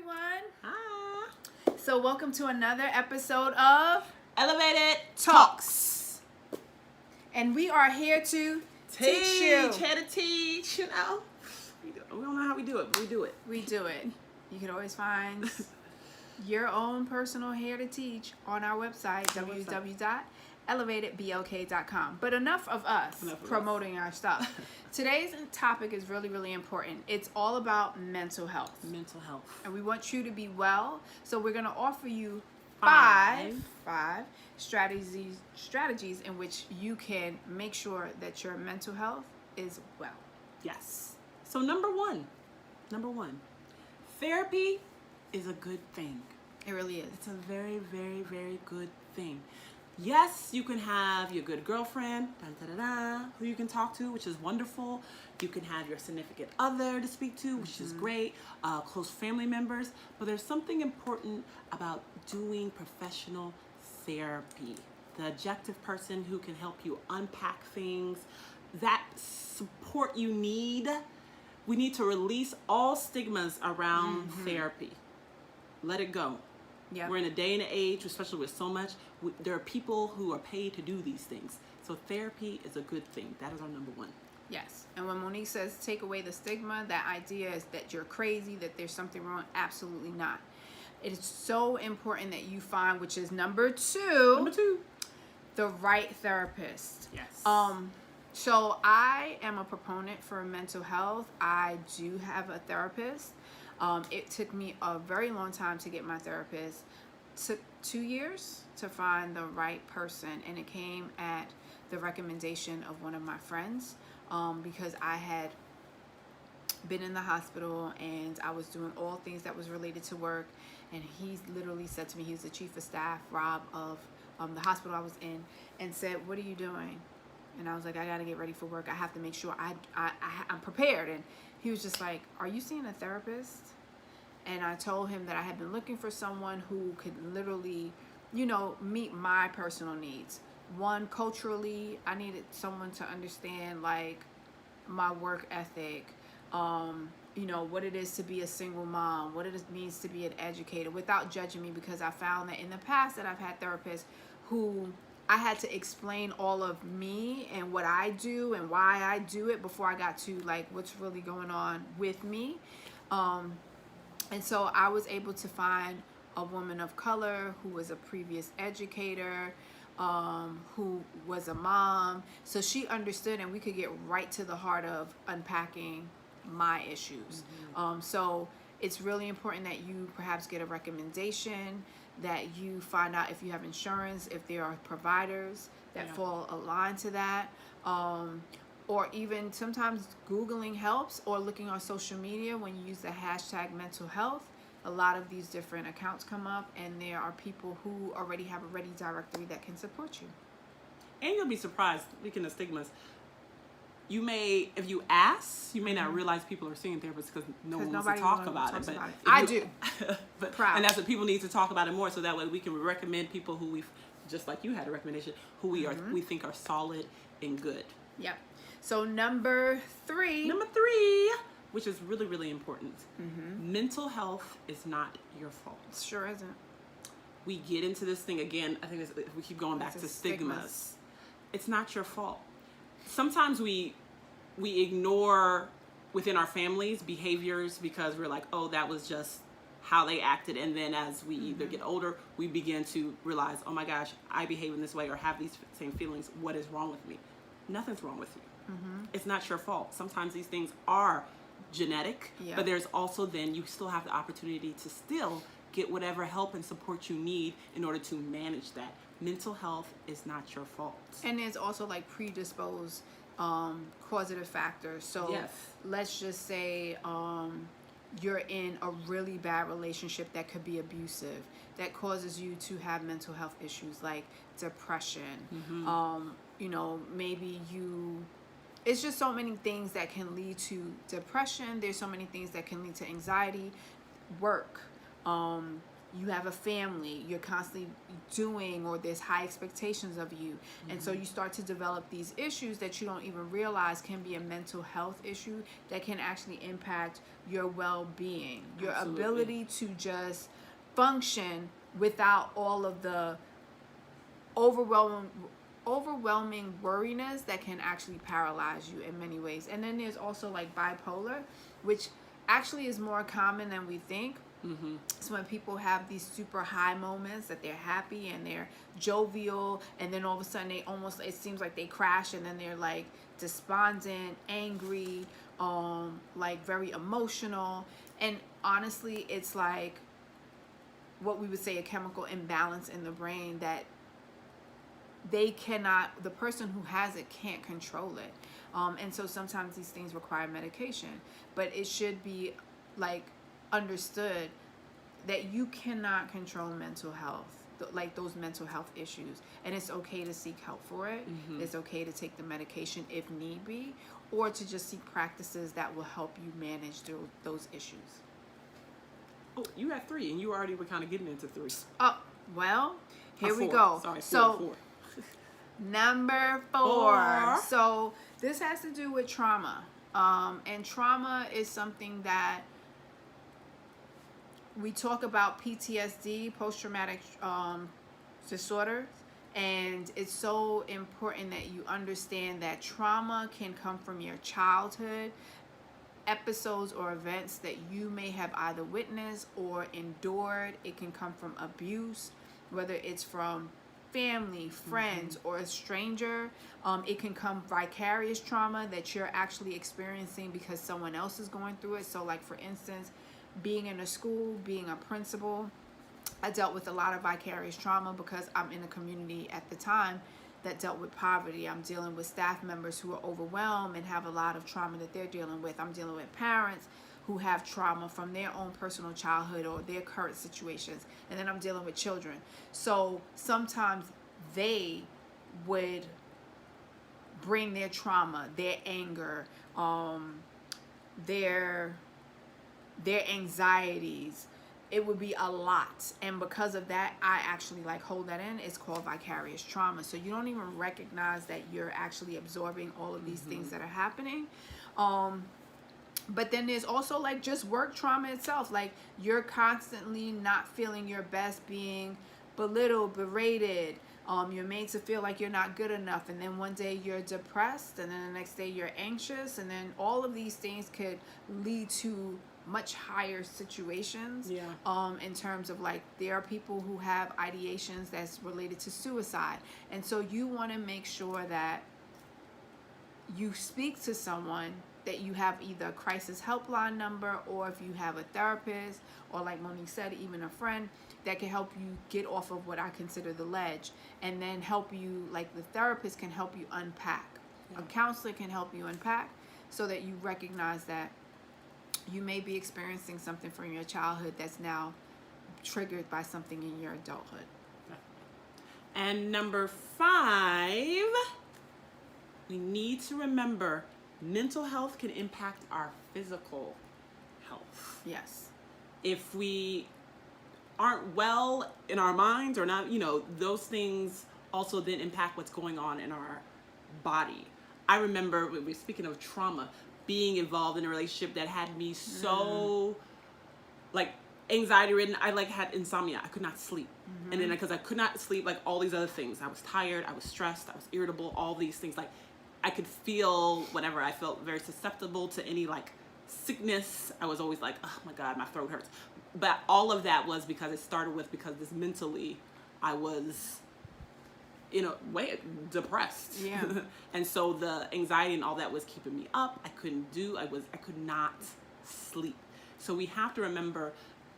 everyone. Hi. So welcome to another episode of Elevated Talks. And we are here to teach you. Here to teach, you know. We don't know how we do it, but we do it. We do it. You can always find your own personal Here to Teach on our website, www.elevatedblk.com. But enough of us promoting our stuff. Today's topic is really, really important. It's all about mental health. Mental health. And we want you to be well. So we're going to offer you five strategies in which you can make sure that your mental health is well. Yes. So number one, therapy is a good thing. It really is. It's a very, very, very good thing. Yes, you can have your good girlfriend, who you can talk to, which is wonderful. You can have your significant other to speak to, which is great, close family members. But there's something important about doing professional therapy. The objective person who can help you unpack things, that support you need. We need to release all stigmas around therapy. Let it go. Yep. We're in a day and an age, especially with so much, there are people who are paid to do these things. So therapy is a good thing. That is our number one. Yes. And when Monique says take away the stigma, that idea is that you're crazy, that there's something wrong. Absolutely not. It is so important that you find, which is number two, the right therapist. Yes. So I am a proponent for mental health. I do have a therapist. It took me a very long time to get my therapist. Took 2 years to find the right person, and it came at the recommendation of one of my friends, because I had been in the hospital and I was doing all things that was related to work, and he literally said to me, he was the chief of staff, Rob, of the hospital I was in, and said, "What are you doing?" And I was like, "I got to get ready for work. I have to make sure I'm prepared." And he was just like, "Are you seeing a therapist?" And I told him that I had been looking for someone who could literally, meet my personal needs. One, culturally, I needed someone to understand, like, my work ethic, what it is to be a single mom, what it means to be an educator, without judging me, because I found that in the past that I've had therapists who I had to explain all of me and what I do and why I do it before I got to, like, what's really going on with me. And so I was able to find a woman of color who was a previous educator, who was a mom. So she understood, and we could get right to the heart of unpacking my issues. So it's really important that you perhaps get a recommendation, that you find out if you have insurance, if there are providers that fall aligned to that. Or even sometimes Googling helps, or looking on social media when you use the hashtag mental health. A lot of these different accounts come up, and there are people who already have a ready directory that can support you. And you'll be surprised, speaking of stigmas, you may, if you ask, you may not realize people are seeing therapists because no one wants to talk about it. But I do. And that's what people need to talk about it more, so that way we can recommend people who we've, just like you had a recommendation, who we think are solid and good. Yep. So number three, which is really, really important. Mental health is not your fault. Sure isn't. We get into this thing again. I think we keep going back to stigmas. It's not your fault. Sometimes we ignore within our families behaviors because we're like, oh, that was just how they acted. And then as we either get older, we begin to realize, oh my gosh, I behave in this way or have these same feelings. What is wrong with me? Nothing's wrong with you. It's not your fault. Sometimes these things are genetic, but there's also then you still have the opportunity to still get whatever help and support you need in order to manage that. Mental health is not your fault. And there's also like predisposed causative factors. So let's just say you're in a really bad relationship that could be abusive, that causes you to have mental health issues like depression. Maybe it's just so many things that can lead to depression. There's so many things that can lead to anxiety, work, you have a family, you're constantly doing, or there's high expectations of you. And so you start to develop these issues that you don't even realize can be a mental health issue that can actually impact your well-being, your Absolutely. ability to just function without all of the overwhelming worriness that can actually paralyze you in many ways. And then there's also like bipolar, which actually is more common than we think. So when people have these super high moments that they're happy and they're jovial, and then all of a sudden it seems like they crash, and then they're like despondent, angry, like very emotional. And honestly, it's like what we would say a chemical imbalance in the brain that the person who has it can't control it. And so sometimes these things require medication, but it should be like understood that you cannot control mental health, like those mental health issues, and it's okay to seek help for it. It's okay to take the medication if need be, or to just seek practices that will help you manage through those issues. Oh, you had 3, and you already were kind of getting into 3. Oh, well, here we 4. go. Sorry, 4, so 4. Number 4. So this has to do with trauma. And trauma is something that we talk about PTSD, post-traumatic disorder. And it's so important that you understand that trauma can come from your childhood, episodes or events that you may have either witnessed or endured. It can come from abuse, whether it's from family, friends, or a stranger. It can come vicarious trauma that you're actually experiencing because someone else is going through it. So like for instance, being in a school, being a principal, I dealt with a lot of vicarious trauma because I'm in a community at the time that dealt with poverty. I'm dealing with staff members who are overwhelmed and have a lot of trauma that they're dealing with. I'm dealing with parents who have trauma from their own personal childhood or their current situations. And then I'm dealing with children. So sometimes they would bring their trauma, their anger, their anxieties. It would be a lot, and because of that, I actually like hold that in. It's called vicarious trauma. So you don't even recognize that you're actually absorbing all of these things that are happening. But then there's also like just work trauma itself. Like you're constantly not feeling your best, being belittled, berated. You're made to feel like you're not good enough, and then one day you're depressed, and then the next day you're anxious, and then all of these things could lead to much higher situations. In terms of like there are people who have ideations that's related to suicide, and so you want to make sure that you speak to someone, that you have either a crisis helpline number, or if you have a therapist, or like Monique said, even a friend that can help you get off of what I consider the ledge, and then help you, like the therapist can help you unpack. A counselor can help you unpack so that you recognize that you may be experiencing something from your childhood that's now triggered by something in your adulthood. And number 5, we need to remember mental health can impact our physical health. Yes. If we aren't well in our minds or not, those things also then impact what's going on in our body. I remember, speaking of trauma, being involved in a relationship that had me so like anxiety ridden. I like had insomnia. I could not sleep. And then because I could not sleep, like all these other things, I was tired, I was stressed, I was irritable, all these things. Like I could feel whatever. I felt very susceptible to any like sickness. I was always like, oh my God, my throat hurts. But all of that was because it started with because this mentally I was depressed. Yeah. And so the anxiety and all that was keeping me up. I could not sleep. So we have to remember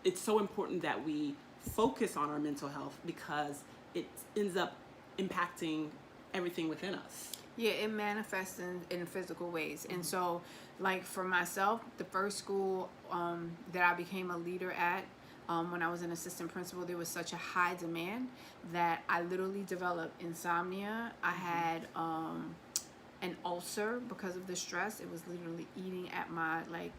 it's so important that we focus on our mental health because it ends up impacting everything within us. Yeah, it manifests in physical ways. And so like for myself, the first school that I became a leader at, when I was an assistant principal, there was such a high demand that I literally developed insomnia. I had an ulcer because of the stress. It was literally eating at my like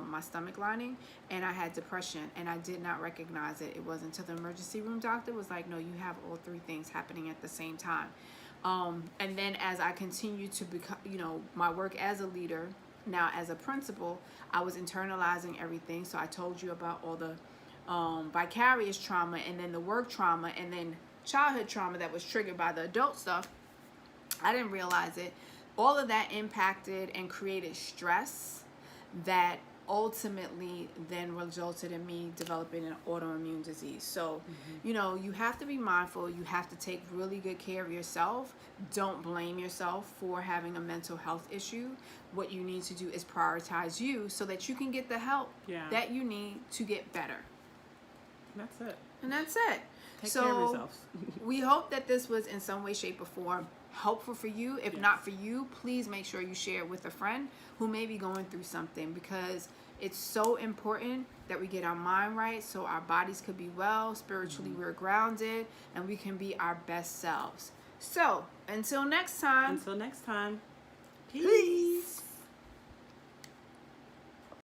my stomach lining, and I had depression, and I did not recognize it. It wasn't until the emergency room doctor was like, no, you have all three things happening at the same time. And then as I continued to become, my work as a leader, now as a principal, I was internalizing everything. So I told you about all the vicarious trauma, and then the work trauma, and then childhood trauma that was triggered by the adult stuff. I didn't realize it. All of that impacted and created stress that ultimately then resulted in me developing an autoimmune disease. So, you have to be mindful. You have to take really good care of yourself. Don't blame yourself for having a mental health issue. What you need to do is prioritize you so that you can get the help that you need to get better. That's it. And that's it. Take care of yourselves. We hope that this was in some way, shape, or form helpful for you. If not for you, please make sure you share it with a friend who may be going through something, because it's so important that we get our mind right so our bodies could be well, spiritually we're grounded, and we can be our best selves. So, until next time. Peace.